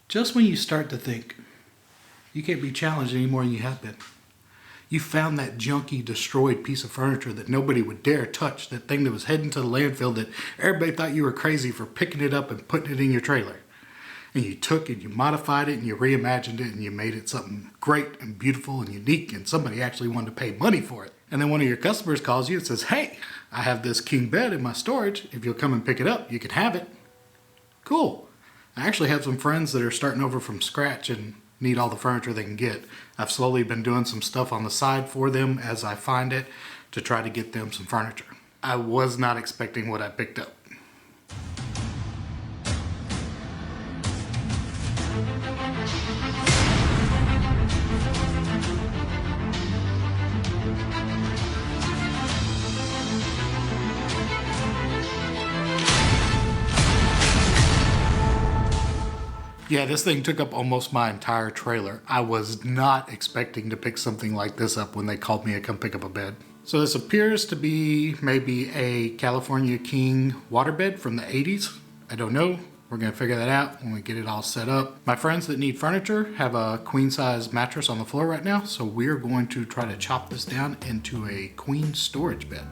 Just when you start to think you can't be challenged any more than you have been, you found that junky, destroyed piece of furniture that nobody would dare touch, that thing that was heading to the landfill that everybody thought you were crazy for picking it up and putting it in your trailer. And you took it, you modified it, and you reimagined it, and you made it something great and beautiful and unique, and somebody actually wanted to pay money for it. And then one of your customers calls you and says, hey, I have this king bed in my storage. If you'll come and pick it up, you can have it. Cool. I actually have some friends that are starting over from scratch and need all the furniture they can get. I've slowly been doing some stuff on the side for them as I find it to try to get them some furniture. I was not expecting what I picked up. Yeah, this thing took up almost my entire trailer. I was not expecting to pick something like this up when they called me to come pick up a bed. So this appears to be maybe a California King waterbed from the 80s. I don't know. We're gonna figure that out when we get it all set up. My friends that need furniture have a queen size mattress on the floor right now, so we're going to try to chop this down into a queen storage bed.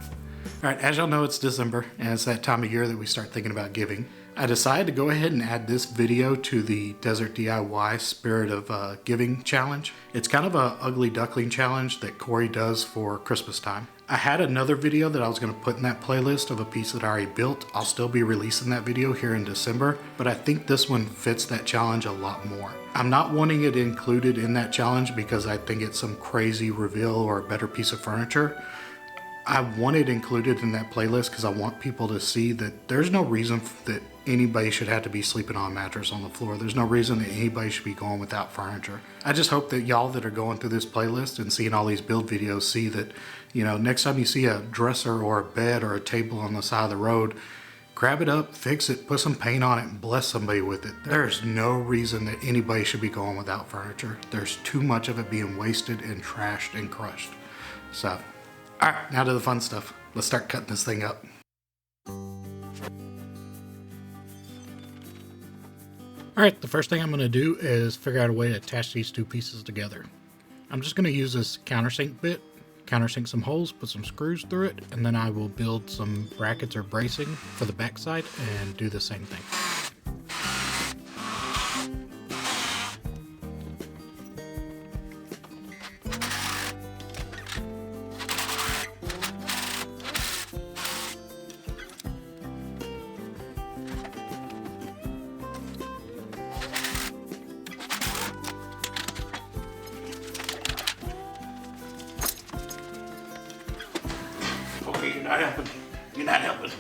All right, as y'all know, it's December, and it's that time of year that we start thinking about giving. I decided to go ahead and add this video to the Desert DIY Spirit of Giving challenge. It's kind of a ugly duckling challenge that Corey does for Christmas time. I had another video that I was going to put in that playlist of a piece that I already built. I'll still be releasing that video here in December, but I think this one fits that challenge a lot more. I'm not wanting it included in that challenge because I think it's some crazy reveal or a better piece of furniture. I want it included in that playlist because I want people to see that there's no reason that anybody should have to be sleeping on a mattress on the floor. There's no reason that anybody should be going without furniture. I just hope that y'all that are going through this playlist and seeing all these build videos see that, you know, next time you see a dresser or a bed or a table on the side of the road, grab it up, fix it, put some paint on it, and bless somebody with it. There's no reason that anybody should be going without furniture. There's too much of it being wasted and trashed and crushed. So, all right, now to the fun stuff. Let's start cutting this thing up. All right, the first thing I'm gonna do is figure out a way to attach these two pieces together. I'm just gonna use this countersink bit, countersink some holes, put some screws through it, and then I will build some brackets or bracing for the backside and do the same thing. Okay, you're not helping. You're not helping.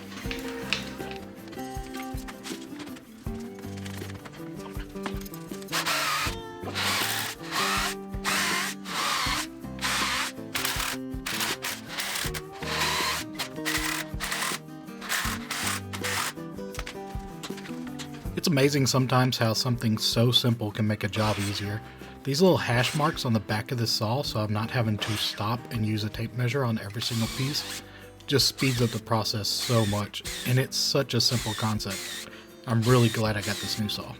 It's amazing sometimes how something so simple can make a job easier. These little hash marks on the back of the saw, so I'm not having to stop and use a tape measure on every single piece, just speeds up the process so much, and it's such a simple concept. I'm really glad I got this new saw.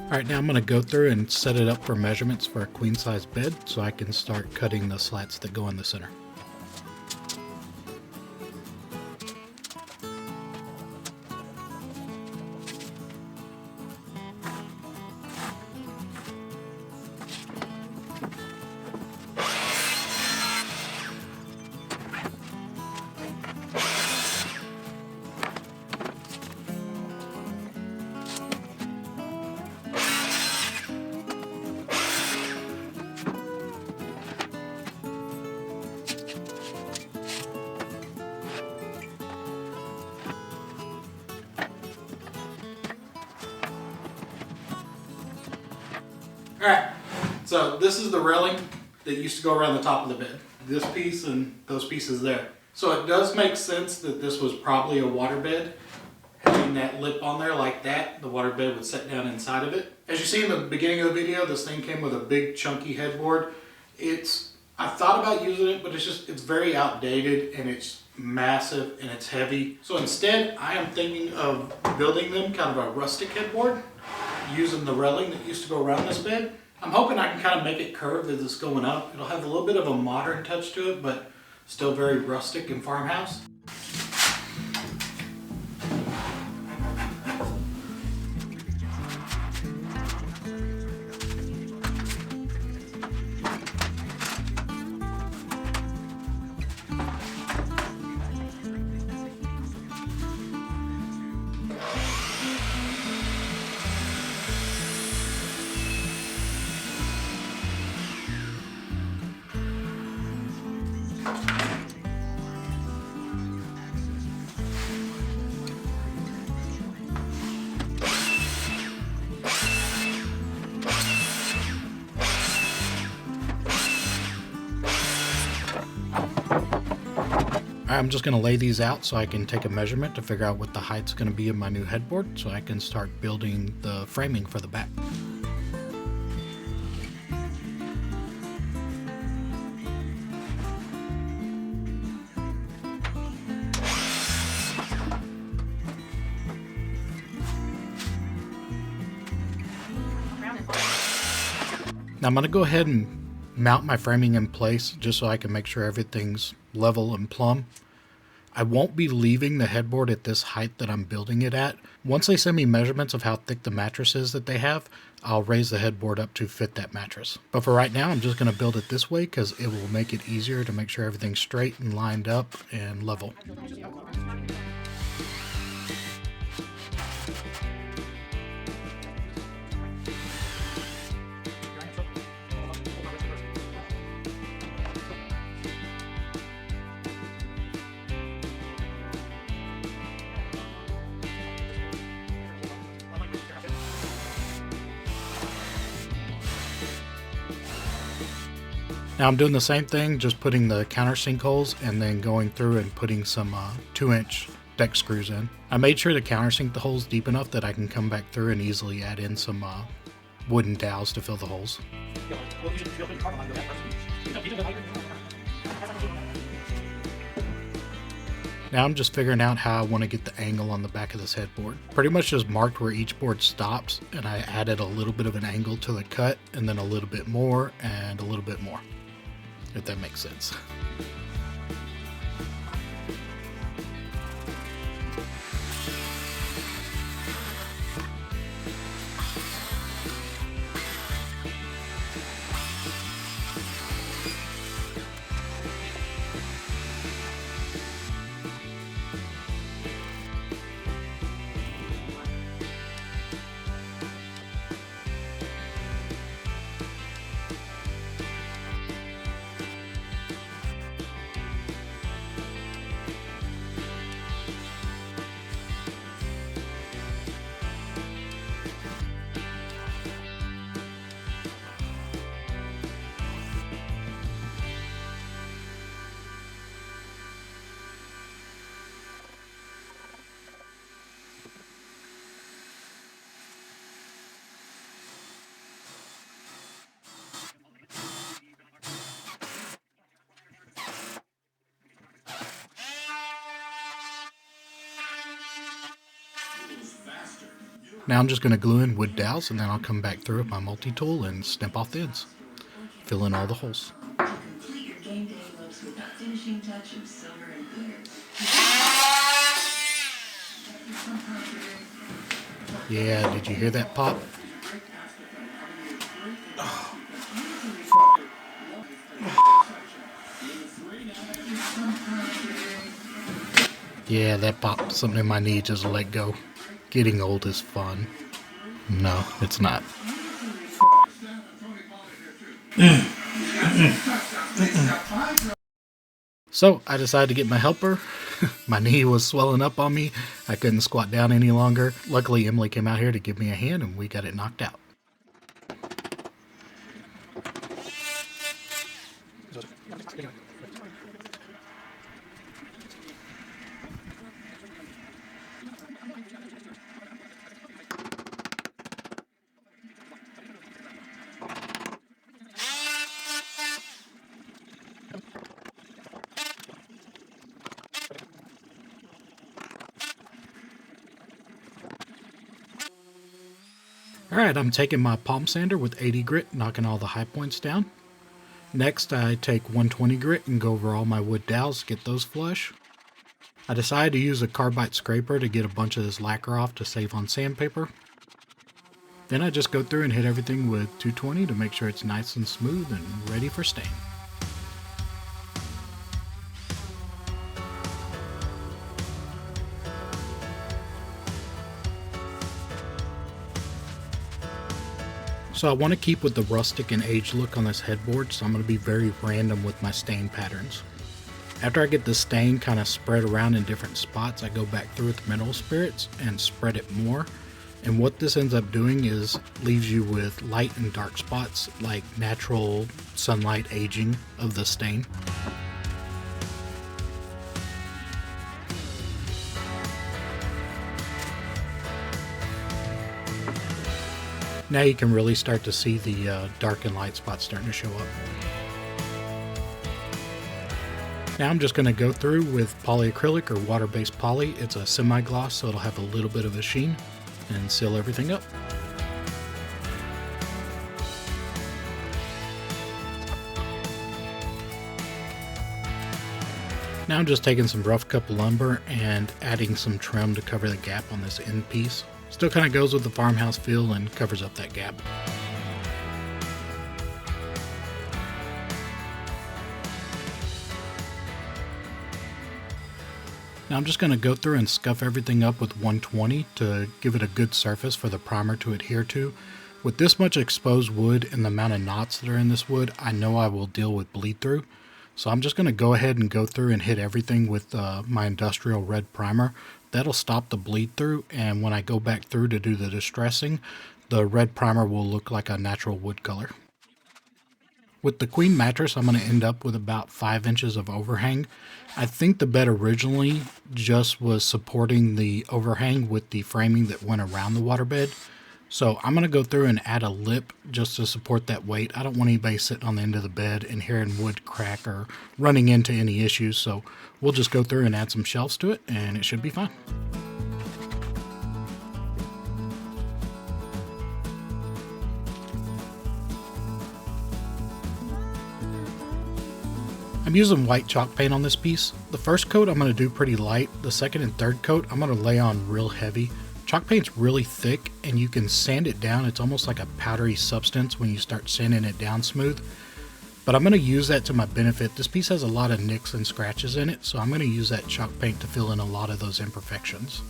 Alright, now I'm going to go through and set it up for measurements for a queen size bed so I can start cutting the slats that go in the center. Alright, so this is the railing that used to go around the top of the bed. This piece and those pieces there. So it does make sense that this was probably a waterbed. Having that lip on there like that, the waterbed would set down inside of it. As you see in the beginning of the video, this thing came with a big chunky headboard. I thought about using it, but it's very outdated and it's massive and it's heavy. So instead, I am thinking of building them kind of a rustic headboard using the railing that used to go around this bed. I'm hoping I can kind of make it curved as it's going up. It'll have a little bit of a modern touch to it, but still very rustic and farmhouse. I'm just going to lay these out so I can take a measurement to figure out what the height's going to be of my new headboard so I can start building the framing for the back. Now I'm going to go ahead and mount my framing in place just so I can make sure everything's level and plumb. I won't be leaving the headboard at this height that I'm building it at. Once they send me measurements of how thick the mattress is that they have, I'll raise the headboard up to fit that mattress. But for right now, I'm just going to build it this way because it will make it easier to make sure everything's straight and lined up and level. Now I'm doing the same thing, just putting the countersink holes and then going through and putting some 2-inch deck screws in. I made sure to countersink the holes deep enough that I can come back through and easily add in some wooden dowels to fill the holes. Now I'm just figuring out how I want to get the angle on the back of this headboard. Pretty much just marked where each board stops, and I added a little bit of an angle to the cut, and then a little bit more, and a little bit more, if that makes sense. Now I'm just going to glue in wood dowels, and then I'll come back through with my multi-tool and snip off the ends. Fill in all the holes. Yeah, did you hear that pop? Yeah, that popped something in my knee, just let go. Getting old is fun. No, it's not. So I decided to get my helper. My knee was swelling up on me. I couldn't squat down any longer. Luckily, Emily came out here to give me a hand and we got it knocked out. Alright, I'm taking my palm sander with 80 grit, knocking all the high points down. Next, I take 120 grit and go over all my wood dowels, get those flush. I decided to use a carbide scraper to get a bunch of this lacquer off to save on sandpaper. Then I just go through and hit everything with 220 to make sure it's nice and smooth and ready for stain. So I want to keep with the rustic and aged look on this headboard, so I'm going to be very random with my stain patterns. After I get the stain kind of spread around in different spots, I go back through with mineral spirits and spread it more. And what this ends up doing is leaves you with light and dark spots, like natural sunlight aging of the stain. Now you can really start to see the dark and light spots starting to show up. Now I'm just going to go through with polyacrylic or water-based poly. It's a semi-gloss, so it'll have a little bit of a sheen, and seal everything up. Now I'm just taking some rough cut lumber and adding some trim to cover the gap on this end piece. Still kind of goes with the farmhouse feel and covers up that gap. Now I'm just going to go through and scuff everything up with 120 to give it a good surface for the primer to adhere to. With this much exposed wood and the amount of knots that are in this wood, I know I will deal with bleed through. So I'm just going to go ahead and go through and hit everything with my industrial red primer. That'll stop the bleed through, and when I go back through to do the distressing, the red primer will look like a natural wood color. With the queen mattress, I'm going to end up with about 5 inches of overhang. I think the bed originally just was supporting the overhang with the framing that went around the waterbed. So I'm going to go through and add a lip just to support that weight. I don't want anybody sitting on the end of the bed and hearing wood crack or running into any issues. So we'll just go through and add some shelves to it, and it should be fine. I'm using white chalk paint on this piece. The first coat I'm going to do pretty light. The second and third coat I'm going to lay on real heavy. Chalk paint's really thick and you can sand it down. It's almost like a powdery substance when you start sanding it down smooth. But I'm going to use that to my benefit. This piece has a lot of nicks and scratches in it, so I'm going to use that chalk paint to fill in a lot of those imperfections.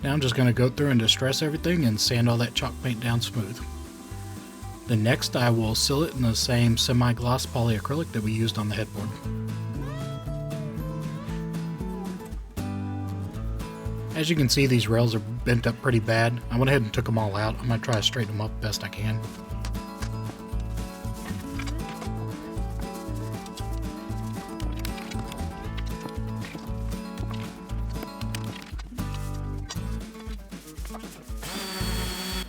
Now I'm just going to go through and distress everything and sand all that chalk paint down smooth. Then next I will seal it in the same semi-gloss polyacrylic that we used on the headboard. As you can see, these rails are bent up pretty bad. I went ahead and took them all out. I'm going to try to straighten them up best I can.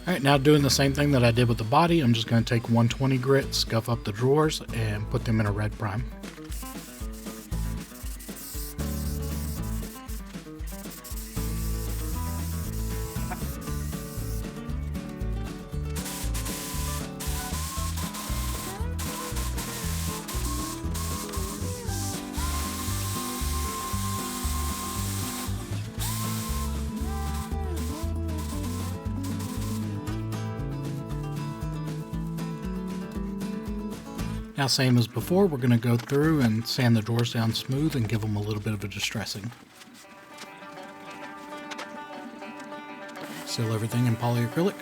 Alright, now doing the same thing that I did with the body, I'm just going to take 120 grit, scuff up the drawers, and put them in a red prime. Now, same as before, we're going to go through and sand the drawers down smooth and give them a little bit of a distressing. Seal everything in polyacrylic.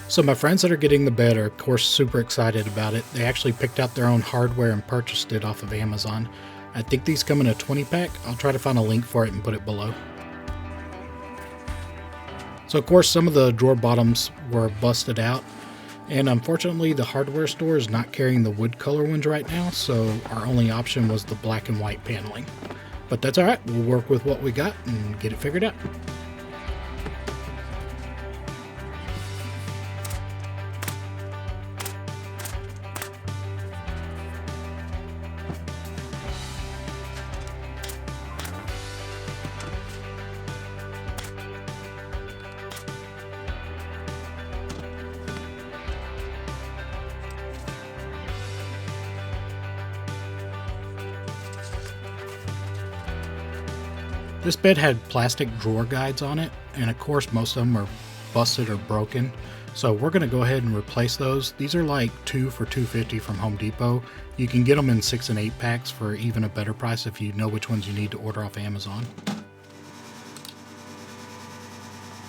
So my friends that are getting the bed are of course super excited about it. They actually picked out their own hardware and purchased it off of Amazon. I think these come in a 20 pack. I'll try to find a link for it and put it below. So of course some of the drawer bottoms were busted out, and unfortunately the hardware store is not carrying the wood color ones right now, so our only option was the black and white paneling. But that's alright, we'll work with what we got and get it figured out. This bed had plastic drawer guides on it, and of course most of them are busted or broken. So we're going to go ahead and replace those. These are like 2 for $2.50 from Home Depot. You can get them in 6 and 8 packs for even a better price if you know which ones you need to order off Amazon.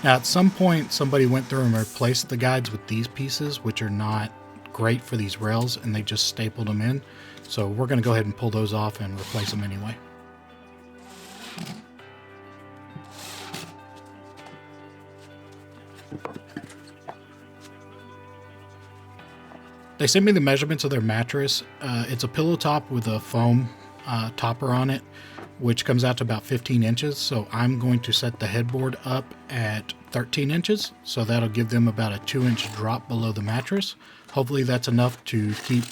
Now at some point somebody went through and replaced the guides with these pieces, which are not great for these rails, and they just stapled them in. So we're going to go ahead and pull those off and replace them anyway. They sent me the measurements of their mattress. It's a pillow top with a foam topper on it, which comes out to about 15 inches. So I'm going to set the headboard up at 13 inches. So that'll give them about a 2-inch drop below the mattress. Hopefully that's enough to keep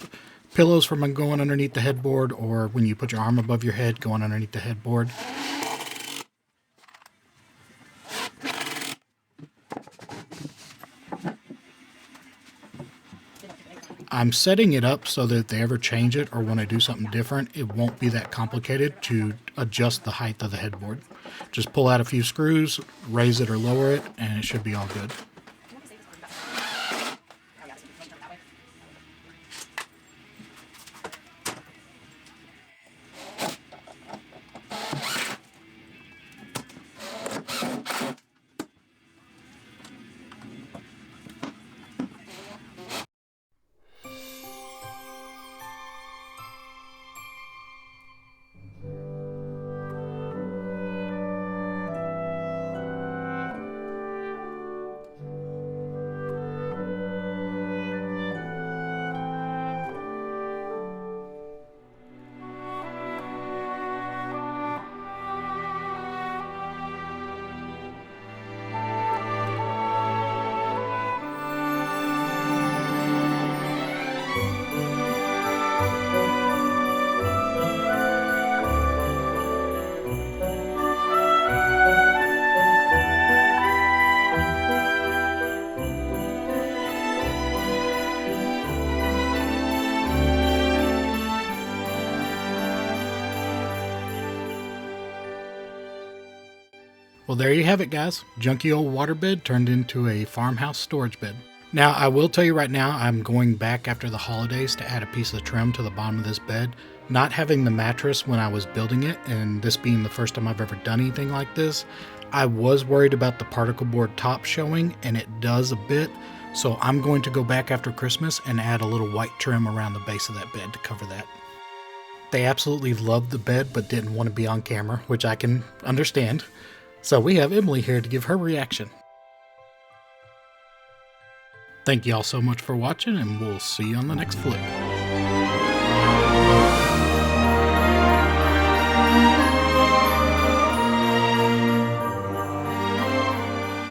pillows from going underneath the headboard, or when you put your arm above your head, going underneath the headboard. I'm setting it up so that if they ever change it or want to do something different, it won't be that complicated to adjust the height of the headboard. Just pull out a few screws, raise it or lower it, and it should be all good. Well, there you have it, guys. Junky old waterbed turned into a farmhouse storage bed. Now, I will tell you right now, I'm going back after the holidays to add a piece of trim to the bottom of this bed. Not having the mattress when I was building it, and this being the first time I've ever done anything like this, I was worried about the particle board top showing, and it does a bit. So I'm going to go back after Christmas and add a little white trim around the base of that bed to cover that. They absolutely loved the bed, but didn't want to be on camera, which I can understand. So we have Emily here to give her reaction. Thank you all so much for watching, and we'll see you on the next flip.